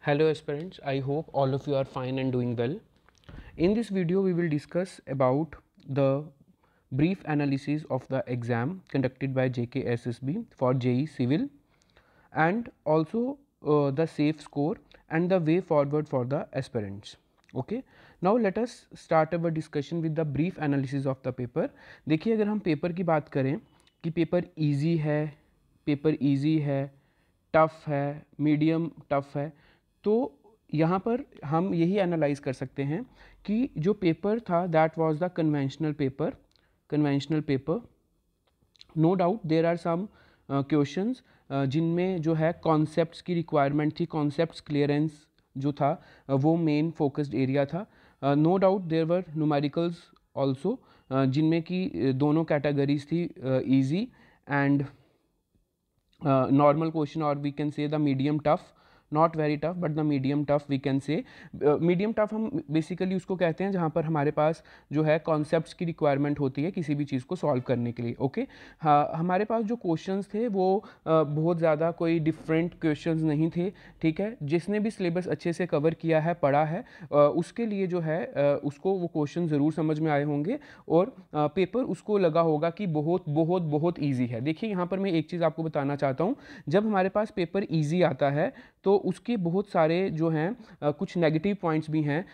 Hello aspirants, I hope all of you are fine and doing well. In this video we will discuss about the brief analysis of the exam conducted by JKSSB for JEE Civil and also the safe score and the way forward for the aspirants. Okay, now let us start our discussion with the brief analysis of the paper. देखिए अगर हम paper की बात करें कि paper easy है, tough है, medium tough है, तो यहाँ पर हम यही एनालाइज कर सकते हैं कि जो पेपर था that was the conventional paper. No doubt there are some questions जिनमें जो है कॉन्सेप्ट्स की रिक्वायरमेंट थी, कॉन्सेप्ट्स क्लियरेंस जो था वो मेन फोकस्ड एरिया था. No doubt there were numericals also जिनमें कि दोनों कैटेगरीज थी, easy and normal question, or we can say the medium tough, not very tough but the medium tough we can say. medium tough हम basically उसको कहते हैं जहाँ पर हमारे पास जो है कॉन्सेप्ट्स की रिक्वायरमेंट होती है किसी भी चीज़ को सॉल्व करने के लिए. ओके, हाँ, हमारे पास जो क्वेश्चंस थे वो बहुत ज़्यादा कोई डिफरेंट क्वेश्चंस नहीं थे. ठीक है, जिसने भी सिलेबस अच्छे से कवर किया है, पढ़ा है, उसके लिए जो है उसको वो क्वेश्चन ज़रूर समझ में आए होंगे और पेपर उसको लगा होगा कि बहुत बहुत बहुत ईजी है. देखिए यहाँ पर मैं एक चीज़ आपको बताना चाहता हूँ, जब हमारे पास पेपर ईजी आता है तो उसके बहुत सारे जो हैं कुछ नेगेटिव पॉइंट्स भी हैं.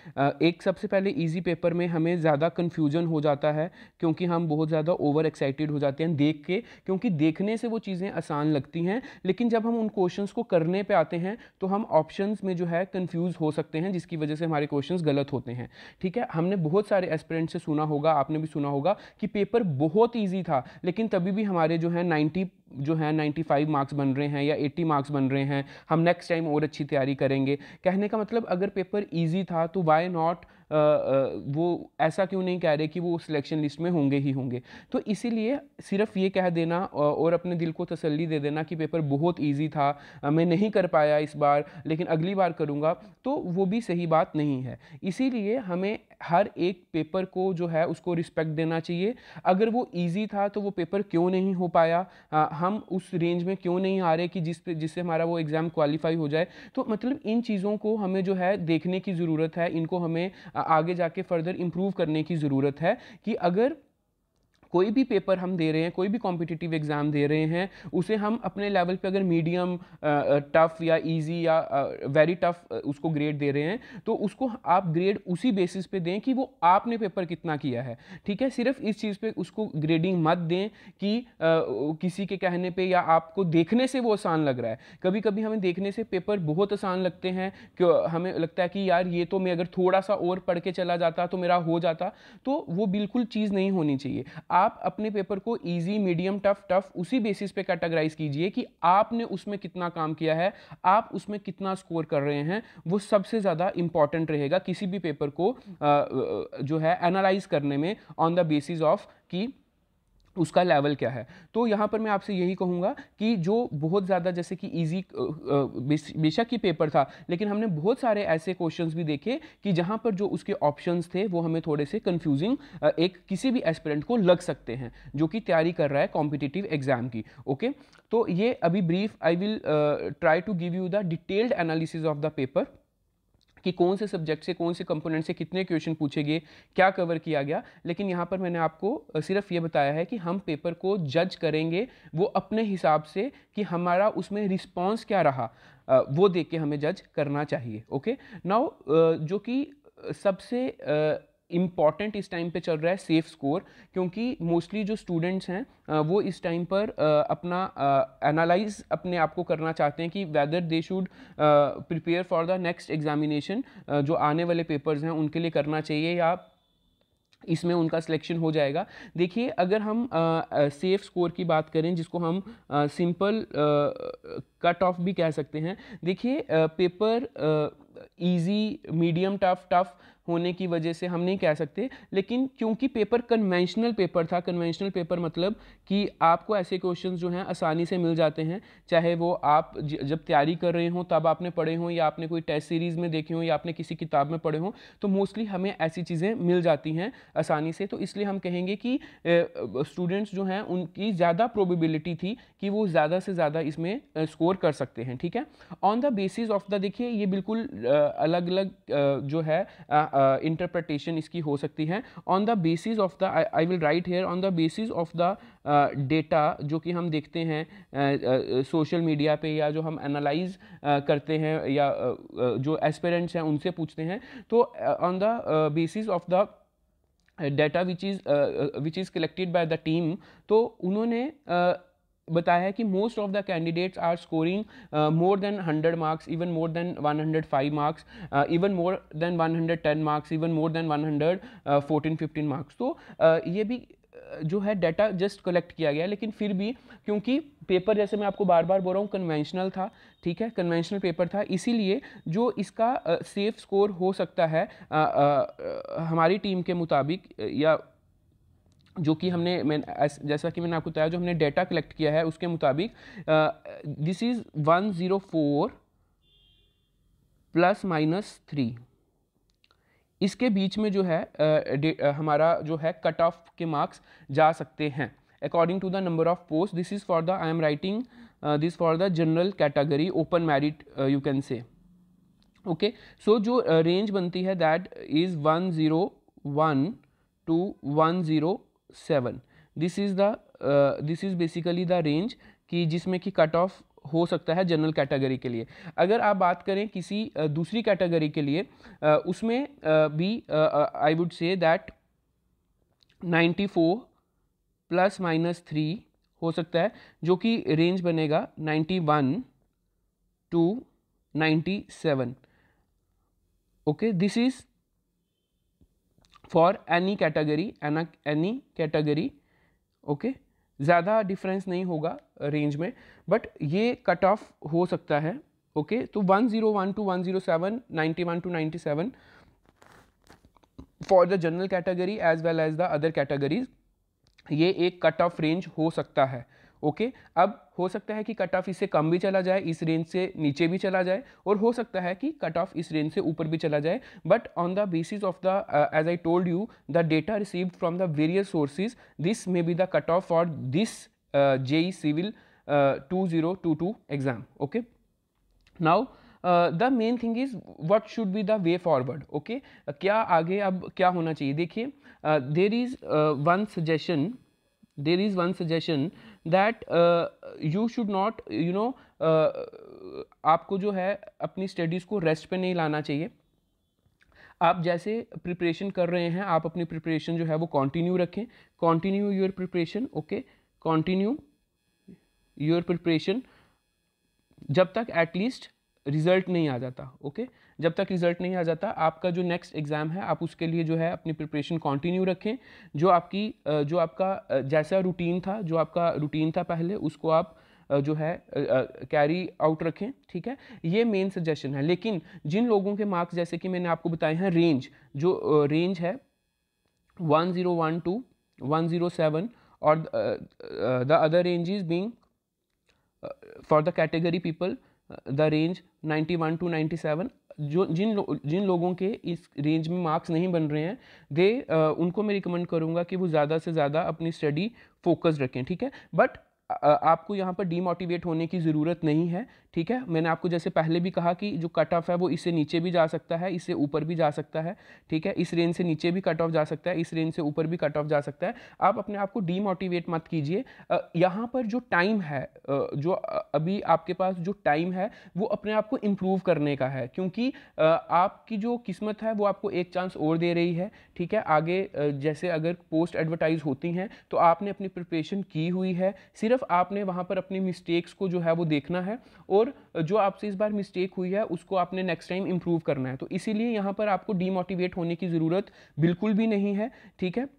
एक सबसे पहले इजी पेपर में हमें ज़्यादा कन्फ्यूजन हो जाता है क्योंकि हम बहुत ज़्यादा ओवर एक्साइटेड हो जाते हैं देख के, क्योंकि देखने से वो चीज़ें आसान लगती हैं लेकिन जब हम उन क्वेश्चंस को करने पे आते हैं तो हम ऑप्शंस में जो है कंफ्यूज हो सकते हैं जिसकी वजह से हमारे क्वेश्चंस गलत होते हैं. ठीक है, हमने बहुत सारे एस्पिरेंट से सुना होगा, आपने भी सुना होगा कि पेपर बहुत ईजी था लेकिन तभी भी हमारे जो है 95 मार्क्स बन रहे हैं या 80 मार्क्स बन रहे हैं, हम नेक्स्ट टाइम और अच्छी तैयारी करेंगे. कहने का मतलब अगर पेपर इजी था तो वाई नॉट वो ऐसा क्यों नहीं कह रहे कि वो सिलेक्शन लिस्ट में होंगे ही होंगे. तो इसीलिए सिर्फ ये कह देना और अपने दिल को तसल्ली दे देना कि पेपर बहुत इजी था, मैं नहीं कर पाया इस बार लेकिन अगली बार करूँगा, तो वो भी सही बात नहीं है. इसीलिए हमें हर एक पेपर को जो है उसको रिस्पेक्ट देना चाहिए. अगर वो ईजी था तो वो पेपर क्यों नहीं हो पाया, हम उस रेंज में क्यों नहीं आ रहे कि जिससे हमारा वो एग्ज़ाम क्वालिफाई हो जाए. तो मतलब इन चीज़ों को हमें जो है देखने की ज़रूरत है, इनको हमें आगे जाके फर्दर इम्प्रूव करने की ज़रूरत है कि अगर कोई भी पेपर हम दे रहे हैं, कोई भी कॉम्पिटिटिव एग्ज़ाम दे रहे हैं, उसे हम अपने लेवल पे अगर मीडियम टफ़ या इजी या वेरी टफ़ उसको ग्रेड दे रहे हैं तो उसको आप ग्रेड उसी बेसिस पे दें कि वो आपने पेपर कितना किया है. ठीक है, सिर्फ इस चीज़ पे उसको ग्रेडिंग मत दें कि किसी के कहने पे या आपको देखने से वो आसान लग रहा है. कभी कभी हमें देखने से पेपर बहुत आसान लगते हैं, हमें लगता है कि यार ये तो मैं अगर थोड़ा सा और पढ़ के चला जाता तो मेरा हो जाता, तो वो बिल्कुल चीज़ नहीं होनी चाहिए. आप अपने पेपर को इजी, मीडियम, टफ उसी बेसिस पे कैटेगराइज कीजिए कि आपने उसमें कितना काम किया है, आप उसमें कितना स्कोर कर रहे हैं. वो सबसे ज़्यादा इंपॉर्टेंट रहेगा किसी भी पेपर को जो है एनालाइज करने में ऑन द बेसिस ऑफ कि उसका लेवल क्या है. तो यहाँ पर मैं आपसे यही कहूँगा कि जो बहुत ज़्यादा जैसे कि इजी बेशक ही पेपर था लेकिन हमने बहुत सारे ऐसे क्वेश्चंस भी देखे कि जहाँ पर जो उसके ऑप्शंस थे वो हमें थोड़े से कंफ्यूजिंग एक किसी भी एस्पिरेंट को लग सकते हैं जो कि तैयारी कर रहा है कॉम्पिटिटिव एग्जाम की. ओके, तो ये अभी brief I will try to give you the detailed analysis of the paper कि कौन से सब्जेक्ट से, कौन से कंपोनेंट से कितने क्वेश्चन पूछे गए, क्या कवर किया गया. लेकिन यहाँ पर मैंने आपको सिर्फ ये बताया है कि हम पेपर को जज करेंगे वो अपने हिसाब से कि हमारा उसमें रिस्पॉन्स क्या रहा, वो देख के हमें जज करना चाहिए. ओके, नाउ जो कि सबसे इम्पॉर्टेंट इस टाइम पे चल रहा है सेफ स्कोर, क्योंकि मोस्टली जो स्टूडेंट्स हैं वो इस टाइम पर अपना एनालाइज अपने आप को करना चाहते हैं कि whether they should prepare for the next examination, जो आने वाले पेपर्स हैं उनके लिए करना चाहिए या इसमें उनका सिलेक्शन हो जाएगा. देखिए अगर हम सेफ स्कोर की बात करें जिसको हम सिंपल कट ऑफ भी कह सकते हैं. देखिए paper easy, medium tough, tough होने की वजह से हम नहीं कह सकते, लेकिन क्योंकि पेपर कन्वेंशनल पेपर था, कन्वेंशनल पेपर मतलब कि आपको ऐसे क्वेश्चंस जो हैं आसानी से मिल जाते हैं, चाहे वो आप जब तैयारी कर रहे हों तब आपने पढ़े हों, या आपने कोई टेस्ट सीरीज़ में देखे हों, या आपने किसी किताब में पढ़े हों, तो मोस्टली हमें ऐसी चीज़ें मिल जाती हैं आसानी से। तो इसलिए हम कहेंगे कि स्टूडेंट्स जो हैं उनकी ज़्यादा प्रोबेबिलिटी थी कि वो ज़्यादा से ज़्यादा इसमें स्कोर कर सकते हैं, ठीक है। On the basis of the, देखिए ये बिल्कुल अलग अलग जो है इंटरप्रिटेशन इसकी हो सकती है। On the basis of the, I will write here, on the basis of the data जो कि हम देखते हैं सोशल मीडिया पे, या जो हम एनालाइज करते हैं, या जो एस्पिरेंट्स हैं उनसे पूछते हैं, तो on the basis of the data which is collected by the team, तो उन्होंने बताया है कि most of the candidates are scoring more than 100 marks, even more than 105 marks, even more than 110 marks, even more than 114-15 marks. तो ये भी जो है डाटा जस्ट कलेक्ट किया गया, लेकिन फिर भी क्योंकि पेपर, जैसे मैं आपको बार बार बोल रहा हूँ, कन्वेंशनल था, ठीक है, कन्वेंशनल पेपर था, इसीलिए जो इसका सेफ स्कोर हो सकता है हमारी टीम के मुताबिक, या जो कि जैसा कि मैंने आपको बताया, जो हमने डेटा कलेक्ट किया है उसके मुताबिक, दिस इज़ 104 ±3, इसके बीच में जो है हमारा जो है कट ऑफ के मार्क्स जा सकते हैं according to the number of post. This is for the, I am writing this for the general category open merit you can say, okay. So जो रेंज बनती है that is 101 to 107, this is basically the range कि जिसमें कि cut off हो सकता है general category के लिए। अगर आप बात करें किसी दूसरी कैटेगरी के लिए, उसमें भी आई वुड से दैट 94 ±3 हो सकता है, जो कि रेंज बनेगा 91 to 97, okay. This is for any category, okay. ज़्यादा डिफरेंस नहीं होगा रेंज में, बट ये कट ऑफ हो सकता है, ओके। तो 101 to 107, 91 to 97 for the general category as well as the other categories, ये एक कट ऑफ रेंज हो सकता है, ओके। अब हो सकता है कि कट ऑफ इससे कम भी चला जाए, इस रेंज से नीचे भी चला जाए, और हो सकता है कि कट ऑफ इस रेंज से ऊपर भी चला जाए, but on the basis of the, as I told you, the data received from the various sources, this may be the cut off for this JEE Civil 2022 exam, okay. Now the main thing is what should be the way forward, okay. क्या आगे अब क्या होना चाहिए, देखिए there is one suggestion that you should not, you know, आपको जो है अपनी स्टडीज़ को रेस्ट पे नहीं लाना चाहिए। आप जैसे प्रिपरेशन कर रहे हैं, आप अपनी प्रिपरेशन जो है वो कंटिन्यू रखें, continue your preparation, okay, continue your preparation जब तक एटलीस्ट रिज़ल्ट नहीं आ जाता, ओके। जब तक रिज़ल्ट नहीं आ जाता, आपका जो नेक्स्ट एग्ज़ाम है आप उसके लिए जो है अपनी प्रिपरेशन कंटिन्यू रखें। जो आपका जैसा रूटीन था, जो आपका रूटीन था पहले, उसको आप जो है कैरी आउट रखें, ठीक है। ये मेन सजेशन है। लेकिन जिन लोगों के मार्क्स, जैसे कि मैंने आपको बताए हैं, जो रेंज है 101 to 107, और the other range is being for the category people the range 91 to 97, जिन लोगों के इस रेंज में मार्क्स नहीं बन रहे हैं, उनको मैं रिकमेंड करूँगा कि वो ज़्यादा से ज़्यादा अपनी स्टडी फोकस रखें, ठीक है। बट आपको यहाँ पर डीमोटिवेट होने की ज़रूरत नहीं है, ठीक है। मैंने आपको जैसे पहले भी कहा कि जो कट ऑफ है वो इससे नीचे भी जा सकता है, इससे ऊपर भी जा सकता है, ठीक है। इस रेंज से नीचे भी कट ऑफ जा सकता है, इस रेंज से ऊपर भी कट ऑफ जा सकता है। आप अपने आप को डीमोटिवेट मत कीजिए। यहाँ पर जो टाइम है, जो अभी आपके पास जो टाइम है, वो अपने आप को इम्प्रूव करने का है, क्योंकि आपकी जो किस्मत है वो आपको एक चांस और दे रही है, ठीक है। आगे जैसे अगर पोस्ट एडवर्टाइज होती हैं तो आपने अपनी प्रिपरेशन की हुई है, सिर्फ आपने वहां पर अपनी मिस्टेक्स को जो है वो देखना है, और जो आपसे इस बार मिस्टेक हुई है उसको आपने नेक्स्ट टाइम इंप्रूव करना है। तो इसीलिए यहाँ पर आपको डीमोटिवेट होने की ज़रूरत बिल्कुल भी नहीं है, ठीक है।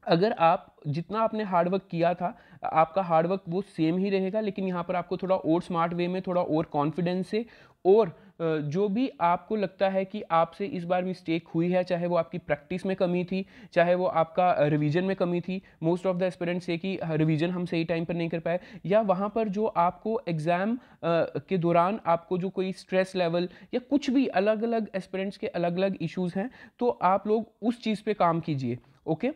अगर आप जितना आपने हार्डवर्क किया था, आपका हार्डवर्क वो सेम ही रहेगा, लेकिन यहाँ पर आपको थोड़ा और स्मार्ट वे में, थोड़ा और कॉन्फिडेंस से, और जो भी आपको लगता है कि आपसे इस बार मिस्टेक हुई है, चाहे वो आपकी प्रैक्टिस में कमी थी, चाहे वो आपका रिवीजन में कमी थी, मोस्ट ऑफ द एस्पिरेंट्स से कि रिवीजन हम सही टाइम पर नहीं कर पाए, या वहाँ पर जो आपको एग्ज़ाम के दौरान आपको जो कोई स्ट्रेस लेवल या कुछ भी, अलग अलग एस्पिरेंट्स के अलग अलग इश्यूज़ हैं, तो आप लोग उस चीज़ पे काम कीजिए। ओके,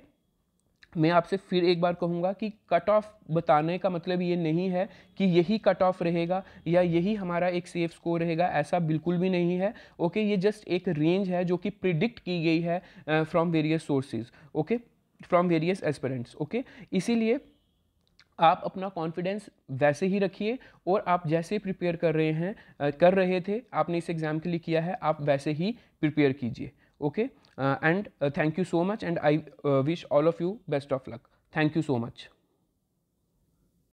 मैं आपसे फिर एक बार कहूँगा कि कट ऑफ बताने का मतलब ये नहीं है कि यही कट ऑफ रहेगा या यही हमारा एक सेफ स्कोर रहेगा, ऐसा बिल्कुल भी नहीं है। ओके, ये जस्ट एक रेंज है जो कि प्रिडिक्ट की गई है from various sources, okay, from various aspirants. Okay, इसीलिए आप अपना कॉन्फिडेंस वैसे ही रखिए और आप जैसे प्रिपेयर कर रहे हैं, कर रहे थे, आपने इस एग्ज़ाम के लिए किया है, आप वैसे ही प्रिपेयर कीजिए। Okay, and thank you so much, and I wish all of you best of luck. Thank you so much.